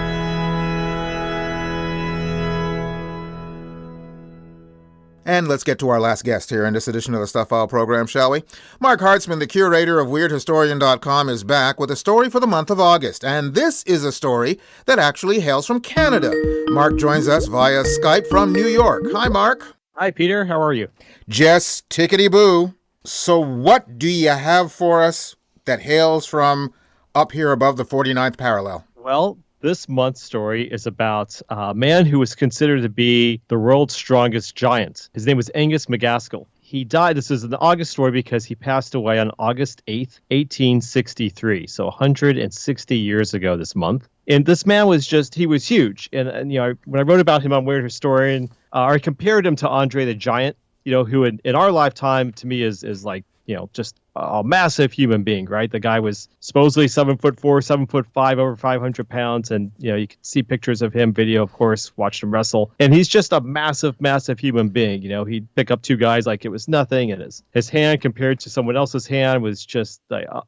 And let's get to our last guest here in this edition of the Stuff File program, shall we? Marc Hartzman, the curator of WeirdHistorian.com, is back with a story for the month of August. And this is a story that actually hails from Canada. Marc joins us via Skype from New York. Hi, Marc. Hi, Peter. How are you? Just tickety-boo. So what do you have for us that hails from up here above the 49th parallel? Well, this month's story is about a man who was considered to be the world's strongest giant. His name was Angus MacAskill. He died, this is an August story because he passed away on August 8th, 1863, so 160 years ago this month. And this man was he was huge. And you know, when I wrote about him on Weird Historian, I compared him to Andre the Giant, you know, who in our lifetime to me is like, you know, just a massive human being, right? The guy was supposedly 7'4", 7'5", over 500 pounds. And, you know, you can see pictures of him, video, of course, watched him wrestle. And he's just a massive, massive human being. You know, he'd pick up two guys like it was nothing. And his hand compared to someone else's hand was just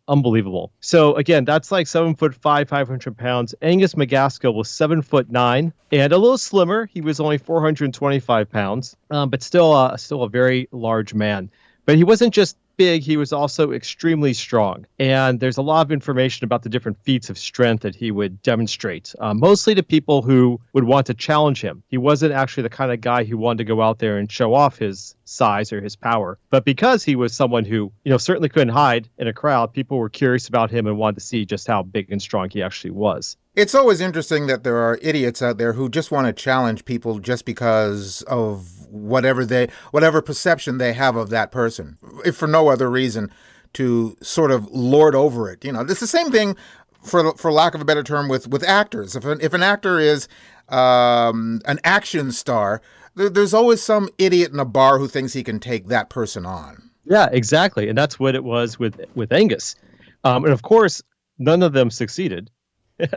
unbelievable. So again, that's like 7'5", 500 pounds. Angus MacAskill was 7'9" and a little slimmer. He was only 425 pounds, but still a very large man. But he wasn't just big, he was also extremely strong. And there's a lot of information about the different feats of strength that he would demonstrate, mostly to people who would want to challenge him. He wasn't actually the kind of guy who wanted to go out there and show off his size or his power. But because he was someone who, you know, certainly couldn't hide in a crowd, people were curious about him and wanted to see just how big and strong he actually was. It's always interesting that there are idiots out there who just want to challenge people just because of whatever perception they have of that person, if for no other reason, to sort of lord over it. You know, it's the same thing, for lack of a better term, with actors. If an actor is an action star, there's always some idiot in a bar who thinks he can take that person on. Yeah, exactly, and that's what it was with Angus, and of course, none of them succeeded.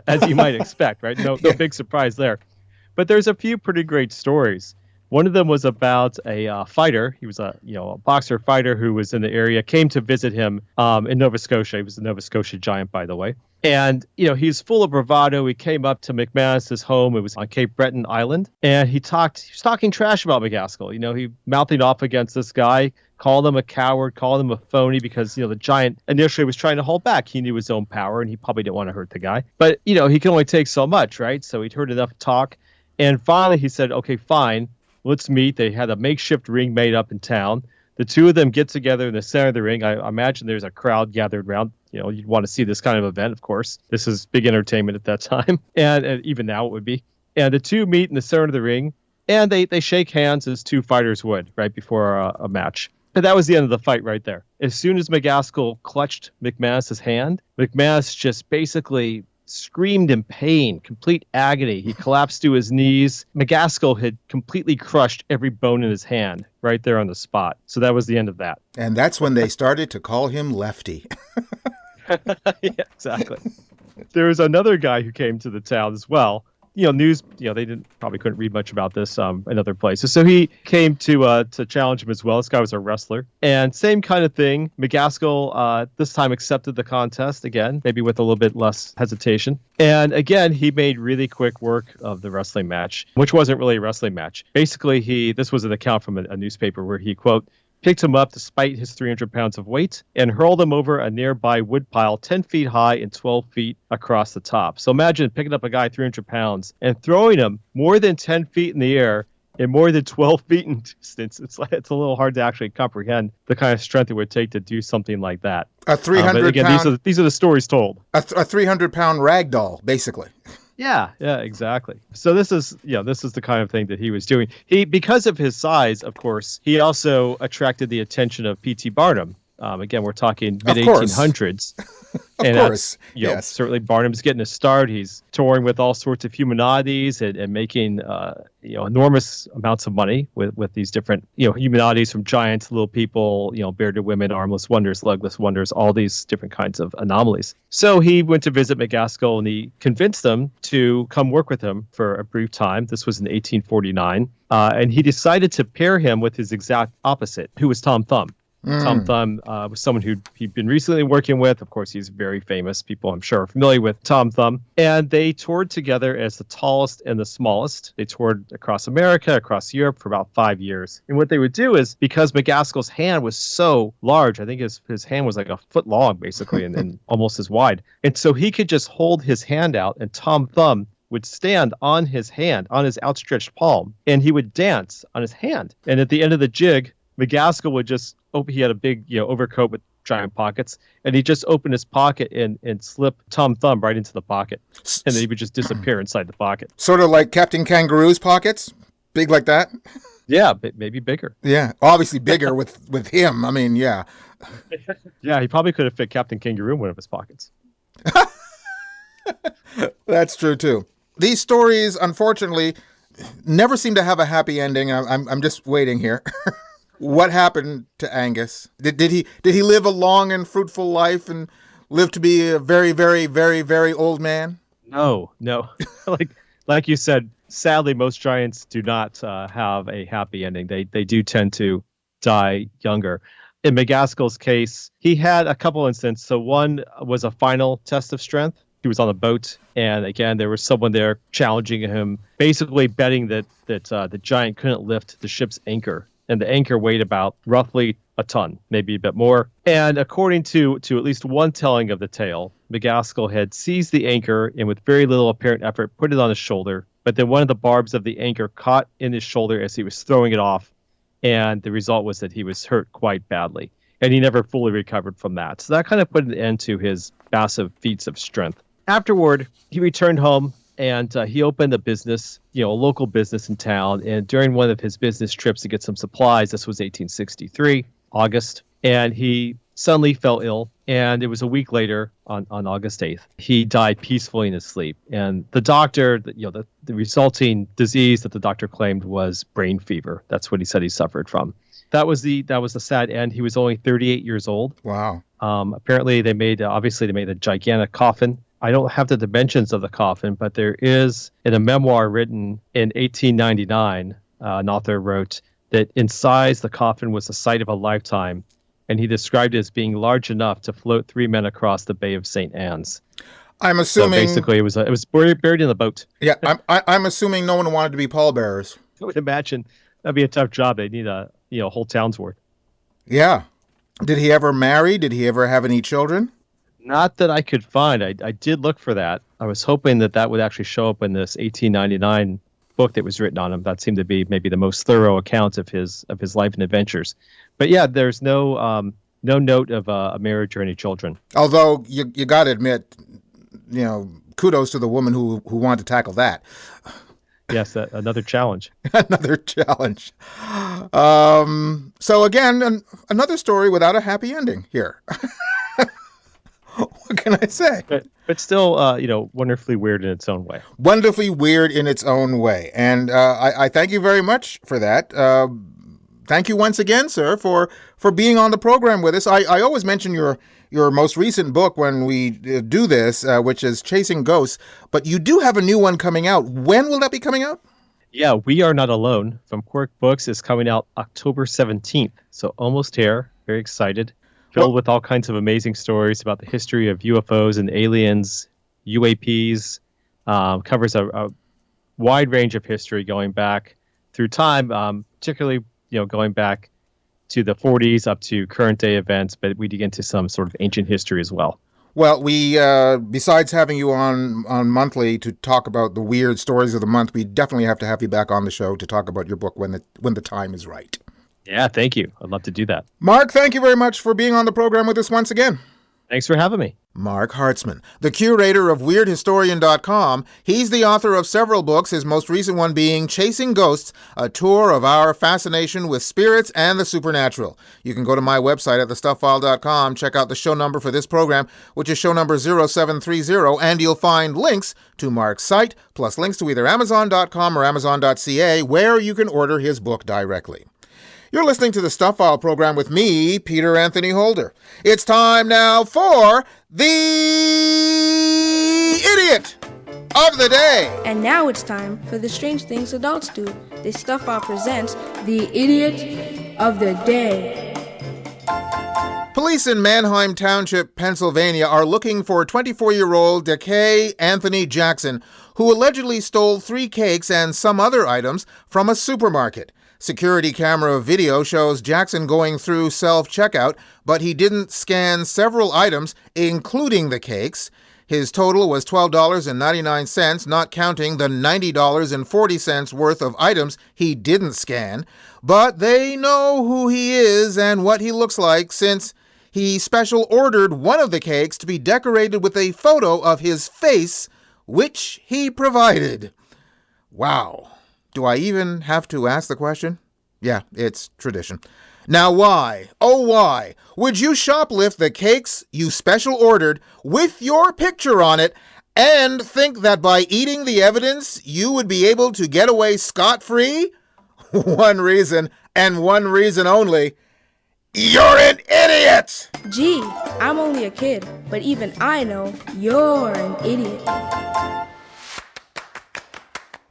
As you might expect, right? No big surprise there. But there's a few pretty great stories. One of them was about a fighter. He was a boxer fighter who was in the area, came to visit him in Nova Scotia. He was the Nova Scotia Giant, by the way. And, you know, he's full of bravado. He came up to McManus's home. It was on Cape Breton Island. And he was talking trash about MacAskill. You know, he mouthing off against this guy, called him a coward, called him a phony because, you know, the Giant initially was trying to hold back. He knew his own power and he probably didn't want to hurt the guy. But, you know, he can only take so much, right? So he'd heard enough talk. And finally he said, okay, fine, let's meet. They had a makeshift ring made up in town. The two of them get together in the center of the ring. I imagine there's a crowd gathered around. You know, you'd want to see this kind of event, of course. This is big entertainment at that time. And even now it would be. And the two meet in the center of the ring, and they shake hands as two fighters would right before a match. But that was the end of the fight right there. As soon as MacAskill clutched McManus's hand, McManus just basically screamed in pain, complete agony. He collapsed to his knees. MacAskill had completely crushed every bone in his hand right there on the spot. So that was the end of that. And that's when they started to call him Lefty. Yeah, exactly. There was another guy who came to the town as well. News, they probably couldn't read much about this in other places. So he came to challenge him as well. This guy was a wrestler. And same kind of thing. MacAskill this time accepted the contest again, maybe with a little bit less hesitation. And again, he made really quick work of the wrestling match, which wasn't really a wrestling match. Basically, this was an account from a newspaper where he, quote, picked him up despite his 300 pounds of weight and hurled him over a nearby woodpile 10 feet high and 12 feet across the top. So imagine picking up a guy 300 pounds and throwing him more than 10 feet in the air and more than 12 feet in distance. It's a little hard to actually comprehend the kind of strength it would take to do something like that. A 300 but again, pound... these are the stories told. A 300-pound rag doll, basically. Yeah, exactly. So this is the kind of thing that he was doing. Because of his size, of course, he also attracted the attention of P.T. Barnum. Again, we're talking mid-1800s. Of course, yes. Certainly Barnum's getting a start. He's touring with all sorts of humanodities and making enormous amounts of money with these different humanodities, from giants, little people, bearded women, armless wonders, legless wonders, all these different kinds of anomalies. So he went to visit MacAskill and he convinced them to come work with him for a brief time. This was in 1849. And he decided to pair him with his exact opposite, who was Tom Thumb. Tom Thumb was someone he'd been recently working with. Of course, he's very famous. People, I'm sure, are familiar with Tom Thumb. And they toured together as the tallest and the smallest. They toured across America, across Europe for about 5 years. And what they would do is, because MacAskill's hand was so large, I think his hand was like a foot long, basically, and almost as wide. And so he could just hold his hand out, and Tom Thumb would stand on his hand, on his outstretched palm, and he would dance on his hand. And at the end of the jig, MacAskill would just he had a big overcoat with giant pockets, and he just opened his pocket and slip Tom Thumb right into the pocket, and then he would just disappear inside the pocket. Sort of like Captain Kangaroo's pockets, big like that. Yeah, but maybe bigger. Yeah, obviously bigger with him. I mean, yeah. Yeah, he probably could have fit Captain Kangaroo in one of his pockets. That's true too. These stories, unfortunately, never seem to have a happy ending. I'm just waiting here. What happened to Angus? Did he live a long and fruitful life and live to be a very, very, very, very old man? No. like you said, sadly, most giants do not have a happy ending. They do tend to die younger. In MacAskill's case, he had a couple incidents. So one was a final test of strength. He was on a boat, and again, there was someone there challenging him, basically betting that the giant couldn't lift the ship's anchor. And the anchor weighed about roughly a ton, maybe a bit more. And according to at least one telling of the tale, MacAskill had seized the anchor and with very little apparent effort put it on his shoulder. But then one of the barbs of the anchor caught in his shoulder as he was throwing it off. And the result was that he was hurt quite badly. And he never fully recovered from that. So that kind of put an end to his massive feats of strength. Afterward, he returned home. And he opened a business, a local business in town. And during one of his business trips to get some supplies, this was 1863, August, and he suddenly fell ill. And it was a week later, on August 8th, he died peacefully in his sleep. And the doctor, the resulting disease that the doctor claimed was brain fever. That's what he said he suffered from. That was the sad end. He was only 38 years old. Wow. Apparently, they made a gigantic coffin. I don't have the dimensions of the coffin, but there is, in a memoir written in 1899, an author wrote that in size, the coffin was the sight of a lifetime, and he described it as being large enough to float 3 men across the Bay of St. Anne's. I'm assuming... So basically, it was buried in the boat. Yeah, I'm assuming no one wanted to be pallbearers. I would imagine that'd be a tough job. They'd need a whole town's worth. Yeah. Did he ever marry? Did he ever have any children? Not that I could find. I did look for that. I was hoping that would actually show up in this 1899 book that was written on him. That seemed to be maybe the most thorough account of his life and adventures. But yeah, there's no note of a marriage or any children. Although you got to admit, kudos to the woman who wanted to tackle that. Yes, another challenge. Another challenge. So again, another story without a happy ending here. What can I say? But still, wonderfully weird in its own way. Wonderfully weird in its own way. And I thank you very much for that. Thank you once again, sir, for being on the program with us. I always mention your most recent book when we do this, which is Chasing Ghosts. But you do have a new one coming out. When will that be coming out? Yeah, We Are Not Alone from Quirk Books is coming out October 17th. So almost here. Very excited. Filled with all kinds of amazing stories about the history of UFOs and aliens, UAPs. Covers a wide range of history going back through time, particularly going back to the 40s up to current day events, but we dig into some sort of ancient history as well. Well, we besides having you on monthly to talk about the weird stories of the month, we definitely have to have you back on the show to talk about your book when the time is right. Yeah, thank you. I'd love to do that. Marc, thank you very much for being on the program with us once again. Thanks for having me. Marc Hartzman, the curator of WeirdHistorian.com. He's the author of several books, his most recent one being Chasing Ghosts, a tour of our fascination with spirits and the supernatural. You can go to my website at thestuffile.com, check out the show number for this program, which is show number 0730, and you'll find links to Marc's site, plus links to either Amazon.com or Amazon.ca, where you can order his book directly. You're listening to the Stuff File program with me, Peter Anthony Holder. It's time now for the Idiot of the Day. And now it's time for the strange things adults do. The Stuff File presents the Idiot of the Day. Police in Manheim Township, Pennsylvania, are looking for 24-year-old Decay Anthony Jackson, who allegedly stole 3 cakes and some other items from a supermarket. Security camera video shows Jackson going through self-checkout, but he didn't scan several items, including the cakes. His total was $12.99, not counting the $90.40 worth of items he didn't scan. But they know who he is and what he looks like, since he special ordered one of the cakes to be decorated with a photo of his face, which he provided. Wow. Do I even have to ask the question? Yeah, it's tradition. Now why, oh why, would you shoplift the cakes you special ordered with your picture on it and think that by eating the evidence you would be able to get away scot-free? One reason, and one reason only. You're an idiot! Gee, I'm only a kid, but even I know you're an idiot.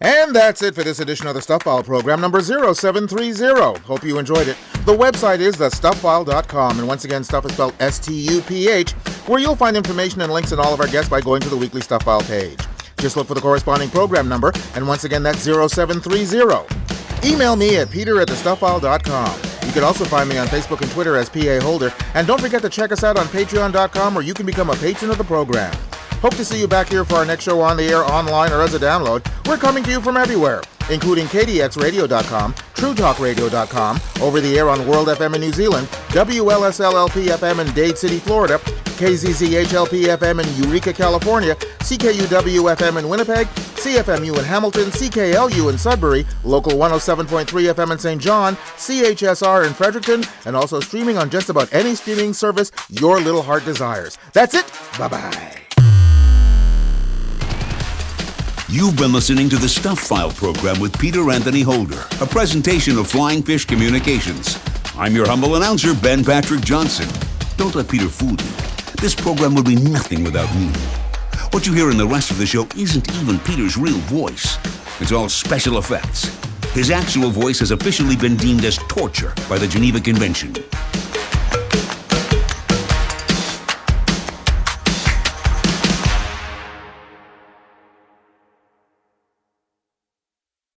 And that's it for this edition of the Stuff File program, number 0730. Hope you enjoyed it. The website is thestuffile.com, and once again, stuff is spelled S-T-U-P-H, where you'll find information and links in all of our guests by going to the weekly Stuff File page. Just look for the corresponding program number, and once again, that's 0730. Email me at peter@thestuffile.com. You can also find me on Facebook and Twitter as PA Holder, and don't forget to check us out on patreon.com, where you can become a patron of the program. Hope to see you back here for our next show on the air, online, or as a download. We're coming to you from everywhere, including KDXRadio.com, TrueTalkRadio.com, over the air on World FM in New Zealand, WLSLLP FM in Dade City, Florida, KZZHLP FM in Eureka, California, CKUW FM in Winnipeg, CFMU in Hamilton, CKLU in Sudbury, Local 107.3 FM in St. John, CHSR in Fredericton, and also streaming on just about any streaming service your little heart desires. That's it. Bye-bye. You've been listening to the Stuff File program with Peter Anthony Holder, a presentation of Flying Fish Communications. I'm your humble announcer, Ben Patrick Johnson. Don't let Peter fool you. This program would be nothing without me. What you hear in the rest of the show isn't even Peter's real voice. It's all special effects. His actual voice has officially been deemed as torture by the Geneva Convention.